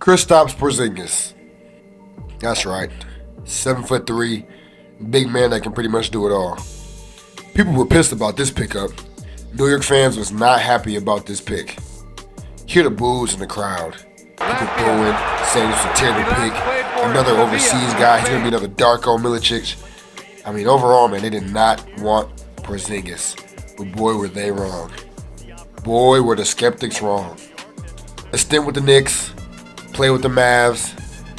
Kristaps Porzingus. That's right. 7'3", big man that can pretty much do it all. People were pissed about this pickup. New York fans was not happy about this pick. Hear the boos in the crowd. People booing, saying it's a terrible pick. Another overseas guy. He's gonna be another Darko Milicic. I mean, overall, man, they did not want Porzingus. But boy, were they wrong. Boy, were the skeptics wrong. A stint with the Knicks, play with the Mavs,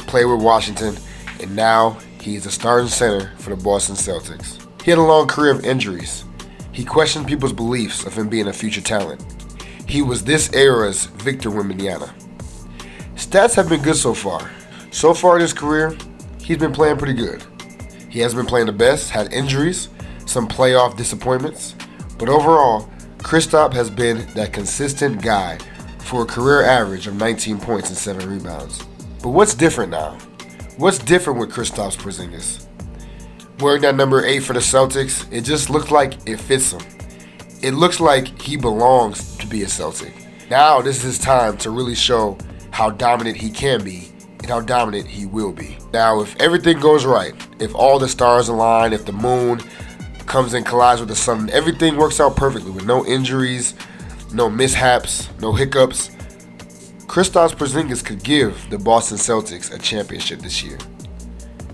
play with Washington, and now he's a starting center for the Boston Celtics. He had a long career of injuries. He questioned people's beliefs of him being a future talent. He was this era's Victor Wembanyama. Stats have been good so far. So far in his career, he's been playing pretty good. He hasn't been playing the best, had injuries, some playoff disappointments, but overall, Kristaps has been that consistent guy for a career average of 19 points and 7 rebounds. But what's different now? What's different with Kristaps Porzingus? Wearing that number 8 for the Celtics, it just looks like it fits him. It looks like he belongs to be a Celtic. Now this is his time to really show how dominant he can be and how dominant he will be. Now if everything goes right, if all the stars align, if the moon comes and collides with the sun, everything works out perfectly with no injuries, no mishaps, no hiccups, Kristaps Porzingus could give the Boston Celtics a championship this year.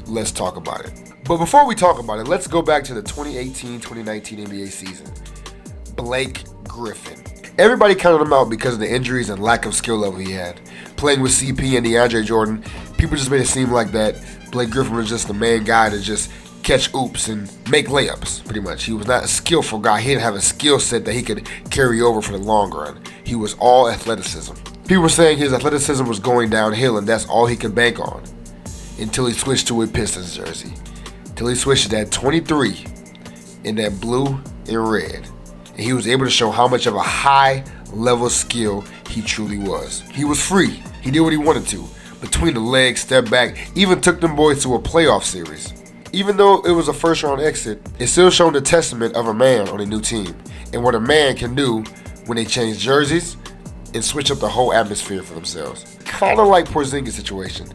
Let's talk about it. But before we talk about it, let's go back to the 2018-2019 NBA season. Blake Griffin. Everybody counted him out because of the injuries and lack of skill level he had. Playing with CP and DeAndre Jordan, people just made it seem like that Blake Griffin was just the main guy to just catch oops and make layups, pretty much. He was not a skillful guy. He didn't have a skill set that he could carry over for the long run. He was all athleticism. People were saying his athleticism was going downhill and that's all he could bank on until he switched to a Pistons jersey. Until he switched to that 23 in that blue and red. And he was able to show how much of a high level skill he truly was. He was free. He did what he wanted to. Between the legs, step back, even took them boys to a playoff series. Even though it was a first round exit, it still showed the testament of a man on a new team and what a man can do when they change jerseys and switch up the whole atmosphere for themselves. Kind of like Porzingis' situation,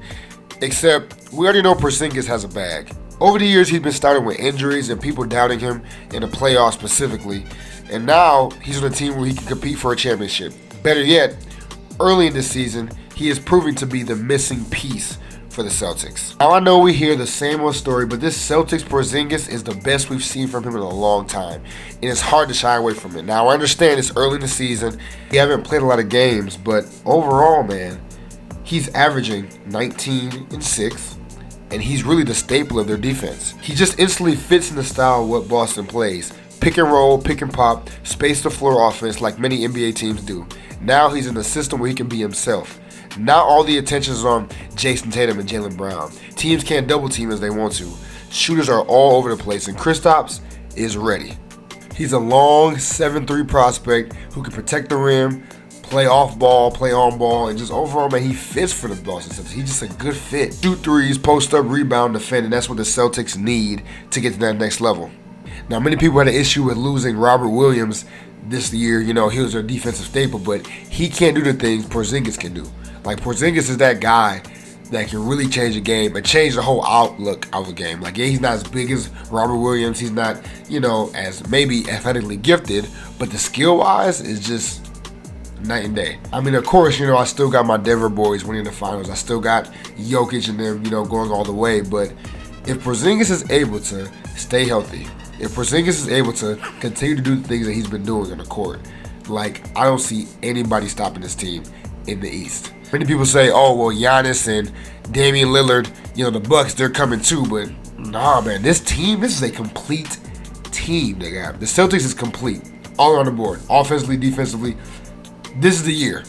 except we already know Porzingis has a bag. Over the years, he's been starting with injuries and people doubting him in the playoffs specifically, and now he's on a team where he can compete for a championship. Better yet, early in this season, he is proving to be the missing piece for the Celtics. Now I know we hear the same old story, but this Celtics Porzingus is the best we've seen from him in a long time, and it's hard to shy away from it. Now I understand it's early in the season, he haven't played a lot of games, but overall, man, he's averaging 19 and 6, and he's really the staple of their defense. He just instantly fits in the style of what Boston plays. Pick and roll, pick and pop, space the floor offense like many NBA teams do. Now he's in a system where he can be himself. Not all the attention is on Jason Tatum and Jaylen Brown. Teams can't double team as they want to. Shooters are all over the place, and Kristaps is ready. He's a long 7'3" prospect who can protect the rim, play off ball, play on ball, and just overall, man, he fits for the Boston Celtics. He's just a good fit. Shoot threes, post up, rebound, defend, and that's what the Celtics need to get to that next level. Now, many people had an issue with losing Robert Williams this year. You know, he was their defensive staple, but he can't do the things Porzingis can do. Like, Porzingis is that guy that can really change a game and change the whole outlook of a game. Like, yeah, he's not as big as Robert Williams. He's not, you know, as maybe athletically gifted, but the skill-wise is just night and day. I mean, of course, you know, I still got my Denver boys winning the finals. I still got Jokic and them, you know, going all the way. But if Porzingis is able to stay healthy, if Porzingus is able to continue to do the things that he's been doing on the court, like, I don't see anybody stopping this team in the East. Many people say, oh, well, Giannis and Damian Lillard, you know, the Bucks, they're coming too, but nah, man, this team, this is a complete team they got. The Celtics is complete, all on the board, offensively, defensively. This is the year,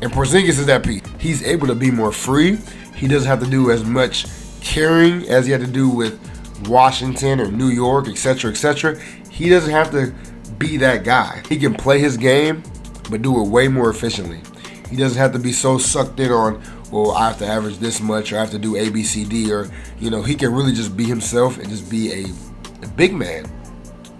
and Porzingus is that piece. He's able to be more free. He doesn't have to do as much carrying as he had to do with Washington or New York, etc., etc. He doesn't have to be that guy. He can play his game, but do it way more efficiently. He doesn't have to be so sucked in on, well, I have to average this much, or I have to do A, B, C, D, or, you know, he can really just be himself and just be a big man,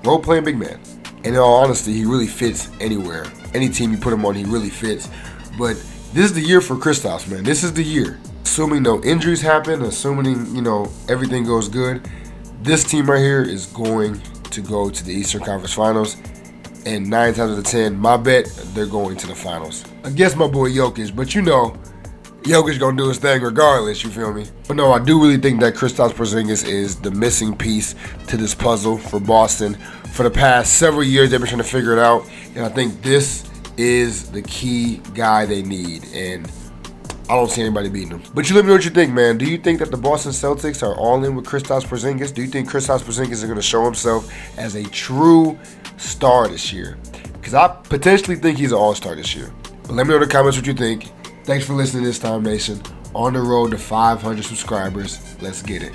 role-playing big man. And in all honesty, he really fits anywhere. Any team you put him on, he really fits. But This is the year for Kristaps, man. This is the year. Assuming no injuries happen, assuming, everything goes good, this team right here is going to go to the Eastern Conference Finals. And 9 times out of 10, my bet, they're going to the finals. Against my boy Jokic, but Jokic gonna do his thing regardless, you feel me? But no, I do really think that Kristaps Porzingus is the missing piece to this puzzle for Boston. For the past several years, they've been trying to figure it out, and I think this is the key guy they need, and I don't see anybody beating him. But you let me know what you think, man. Do you think that the Boston Celtics are all in with Kristaps Porzingus? Do you think Kristaps Porzingus is going to show himself as a true star this year? Because I potentially think he's an all-star this year. But let me know in the comments what you think. Thanks for listening this time, Nation. On the road to 500 subscribers. Let's get it.